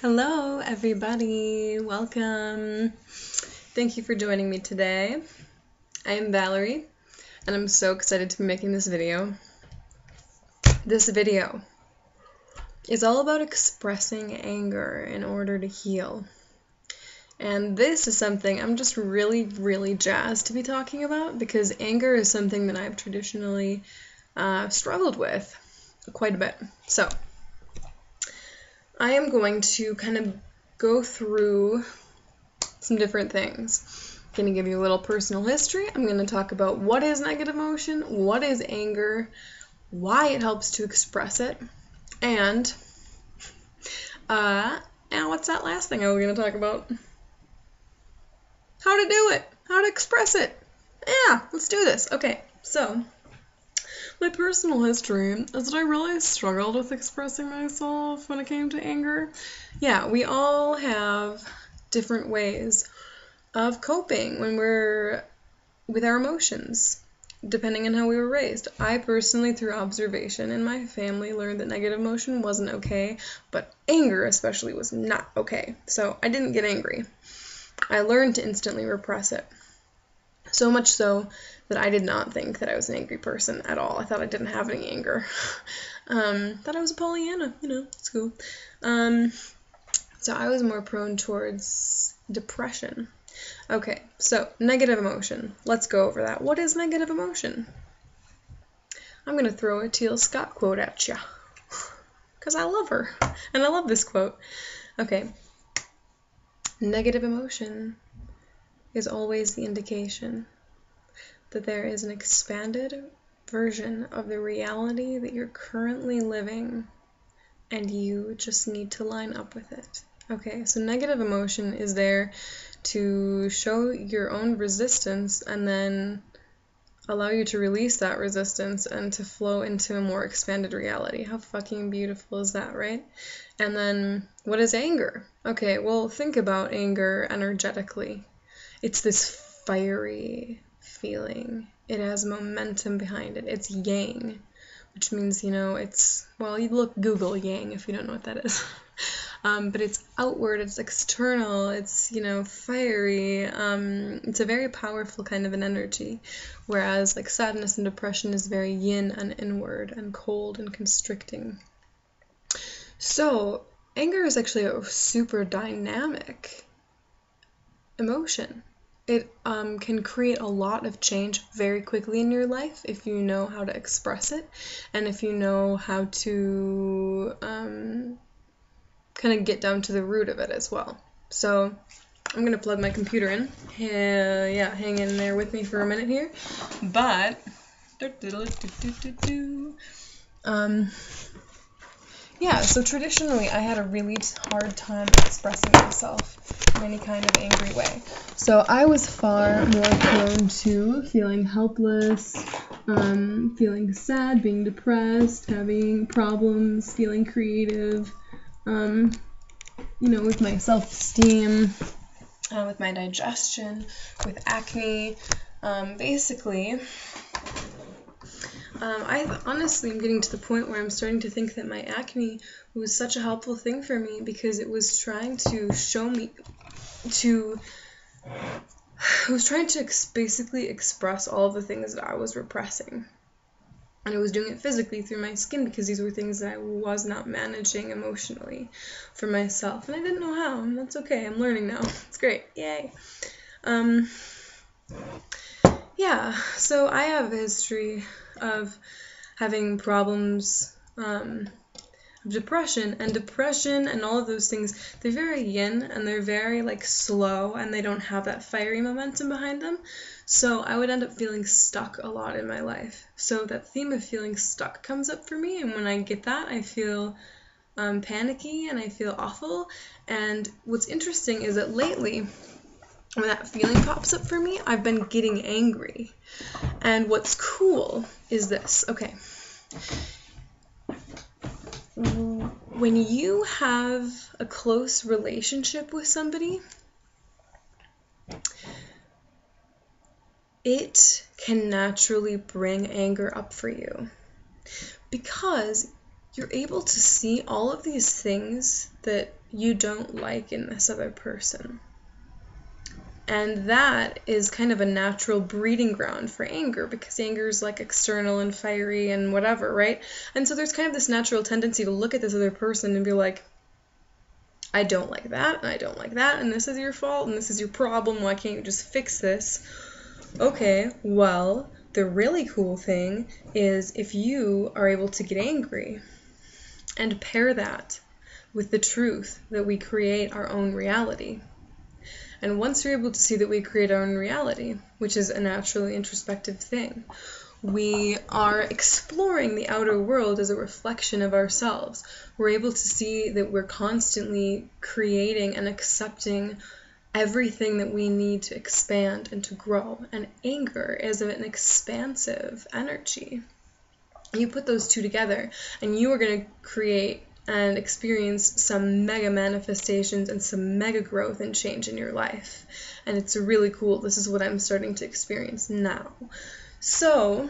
Hello, everybody. Welcome. Thank you for joining me today. I am Valerie, and I'm so excited to be making this video. This video is all about expressing anger in order to heal. And this is something I'm just really jazzed to be talking about because anger is something that I've traditionally struggled with quite a bit. So, I am going to kind of go through some different things. I'm going to give you a little personal history. I'm going to talk about what is negative emotion, what is anger, why it helps to express it, and what's that last thing I was going to talk about? How to do it, how to express it. Yeah, let's do this. Okay, so my personal history is that I really struggled with expressing myself when it came to anger. Yeah, we all have different ways of coping when we're with our emotions, depending on how we were raised. I personally, through observation in my family, learned that negative emotion wasn't okay, but anger especially was not okay. So I didn't get angry. I learned to instantly repress it. So much so that I did not think that I was an angry person at all. I thought I didn't have any anger. Thought I was a Pollyanna, it's cool. So I was more prone towards depression. Okay, so negative emotion. Let's go over that. What is negative emotion? I'm going to throw a Teal Scott quote at you because I love her, and I love this quote. Okay, negative emotion is always the indication that there is an expanded version of the reality that you're currently living, and you just need to line up with it. Okay, so negative emotion is there to show your own resistance and then allow you to release that resistance and to flow into a more expanded reality. How fucking beautiful is that, right? And then, what is anger? Okay, well, think about anger energetically. It's this fiery feeling. It has momentum behind it. It's yang, which means, it's, well, you Google yang if you don't know what that is. But it's outward, it's external, it's, fiery. It's a very powerful kind of an energy, whereas like sadness and depression is very yin and inward and cold and constricting. So anger is actually a super dynamic emotion. It can create a lot of change very quickly in your life if you know how to express it and if you know how to kind of get down to the root of it as well. So I'm going to plug my computer in. Hang in there with me for a minute here. But so traditionally I had a really hard time expressing myself in any kind of angry way. So I was far more prone to feeling helpless, feeling sad, being depressed, having problems, feeling creative, with my self-esteem, with my digestion, with acne. Basically, I honestly am getting to the point where I'm starting to think that my acne was such a helpful thing for me because it was trying to show me basically express all of the things that I was repressing. And I was doing it physically through my skin because these were things that I was not managing emotionally for myself. And I didn't know how, and that's okay. I'm learning now. It's great. Yay. So I have a history of having problems of depression and all of those things. They're very yin and they're very slow and they don't have that fiery momentum behind them. So I would end up feeling stuck a lot in my life. So that theme of feeling stuck comes up for me, and when I get that, I feel panicky and I feel awful. And what's interesting is that lately, when that feeling pops up for me, I've been getting angry. And what's cool is this. Okay. When you have a close relationship with somebody, it can naturally bring anger up for you because you're able to see all of these things that you don't like in this other person. And that is kind of a natural breeding ground for anger, because anger is like external and fiery and whatever, right? And so there's kind of this natural tendency to look at this other person and be like, I don't like that, and I don't like that, and this is your fault, and this is your problem, why can't you just fix this? Okay, well, the really cool thing is if you are able to get angry and pair that with the truth that we create our own reality. And once you're able to see that we create our own reality, which is a naturally introspective thing, we are exploring the outer world as a reflection of ourselves. We're able to see that we're constantly creating and accepting everything that we need to expand and to grow. And anger is an expansive energy. You put those two together, and you are going to create and experience some mega manifestations and some mega growth and change in your life. And it's really cool. This is what I'm starting to experience now. So,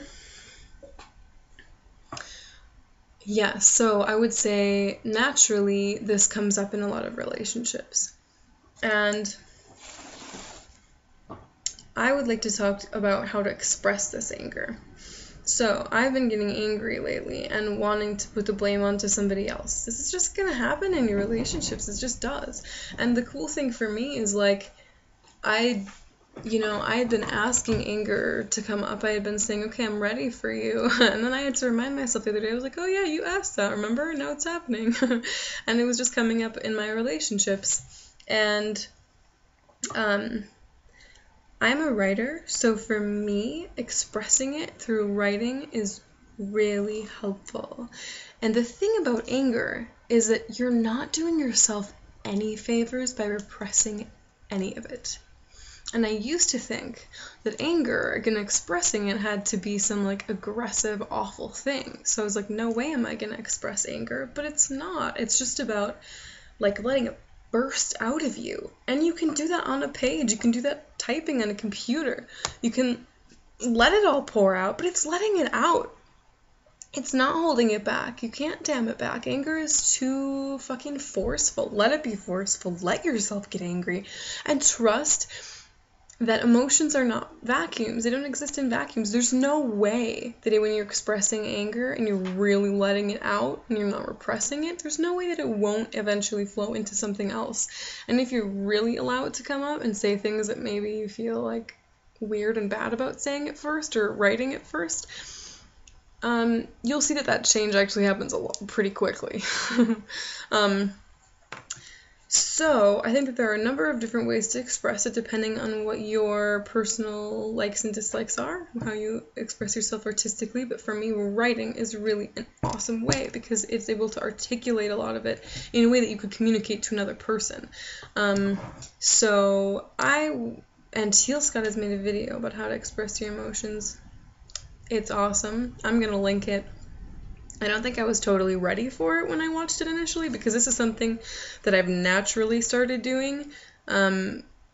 yeah, so I would say naturally this comes up in a lot of relationships. And I would like to talk about how to express this anger. So, I've been getting angry lately and wanting to put the blame onto somebody else. This is just going to happen in your relationships. It just does. And the cool thing for me is, like, I had been asking anger to come up. I had been saying, okay, I'm ready for you. And then I had to remind myself the other day, I was like, oh yeah, you asked that, remember? Now it's happening. And it was just coming up in my relationships. And I'm a writer, so for me, expressing it through writing is really helpful. And the thing about anger is that you're not doing yourself any favors by repressing any of it. And I used to think that anger, again, expressing it had to be some like aggressive, awful thing. So I was like, no way am I going to express anger. But it's not. It's just about like letting it burst out of you. And you can do that on a page. You can do that typing on a computer. You can let it all pour out, but it's letting it out. It's not holding it back. You can't dam it back. Anger is too fucking forceful. Let it be forceful. Let yourself get angry. And trust that emotions are not vacuums. They don't exist in vacuums. There's no way that when you're expressing anger and you're really letting it out and you're not repressing it, there's no way that it won't eventually flow into something else. And if you really allow it to come up and say things that maybe you feel like weird and bad about saying it first or writing it first, you'll see that change actually happens pretty quickly. So, I think that there are a number of different ways to express it depending on what your personal likes and dislikes are, how you express yourself artistically, but for me, writing is really an awesome way because it's able to articulate a lot of it in a way that you could communicate to another person. And Teal Scott has made a video about how to express your emotions. It's awesome. I'm going to link it. I don't think I was totally ready for it when I watched it initially because this is something that I've naturally started doing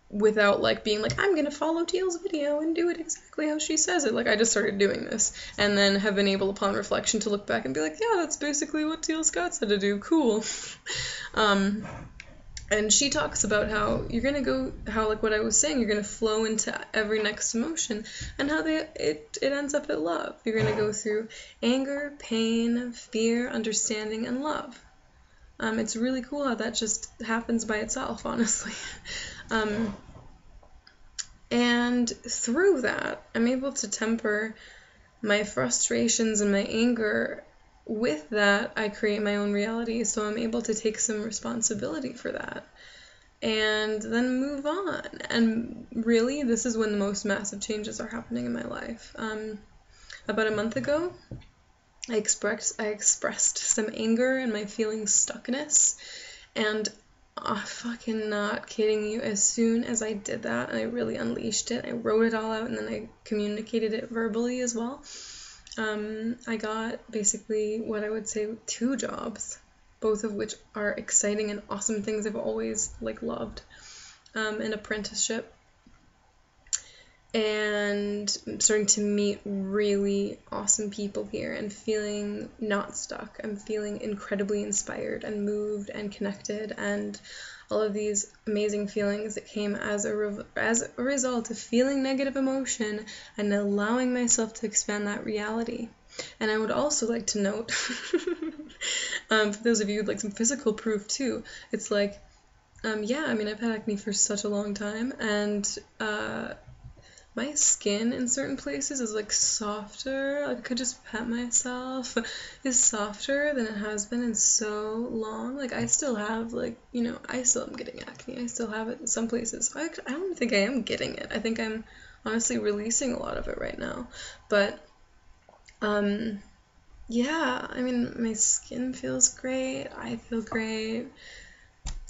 without like being like, I'm going to follow Teal's video and do it exactly how she says it. Like I just started doing this and then have been able upon reflection to look back and be like, yeah, that's basically what Teal Scott said to do. Cool. And she talks about how you're going to go, how like what I was saying, you're going to flow into every next emotion and how it ends up at love. You're going to go through anger, pain, fear, understanding, and love. It's really cool how that just happens by itself, honestly. And through that, I'm able to temper my frustrations and my anger. With that, I create my own reality, so I'm able to take some responsibility for that and then move on. And really, this is when the most massive changes are happening in my life. About a month ago, I expressed some anger and my feeling stuckness, and fucking not kidding you, as soon as I did that and I really unleashed it, I wrote it all out and then I communicated it verbally as well. I got basically what I would say 2 jobs, both of which are exciting and awesome things I've always loved, an apprenticeship and I'm starting to meet really awesome people here and feeling not stuck. I'm feeling incredibly inspired and moved and connected, and all of these amazing feelings that came as a result of feeling negative emotion and allowing myself to expand that reality. And I would also like to note, for those of you who'd like some physical proof too, it's like, yeah, I mean, I've had acne for such a long time, and my skin in certain places is like softer. Like I could just pet myself. Is softer than it has been in so long. Like I still have like, you know, I still am getting acne. I still have it in some places. I don't think I am getting it. I think I'm honestly releasing a lot of it right now. But yeah, I mean, my skin feels great. I feel great.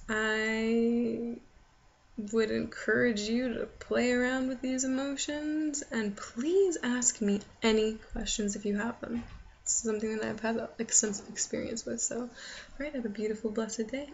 I would encourage you to play around with these emotions, and please ask me any questions if you have them. It's something that I've had extensive experience with. So, alright, have a beautiful, blessed day.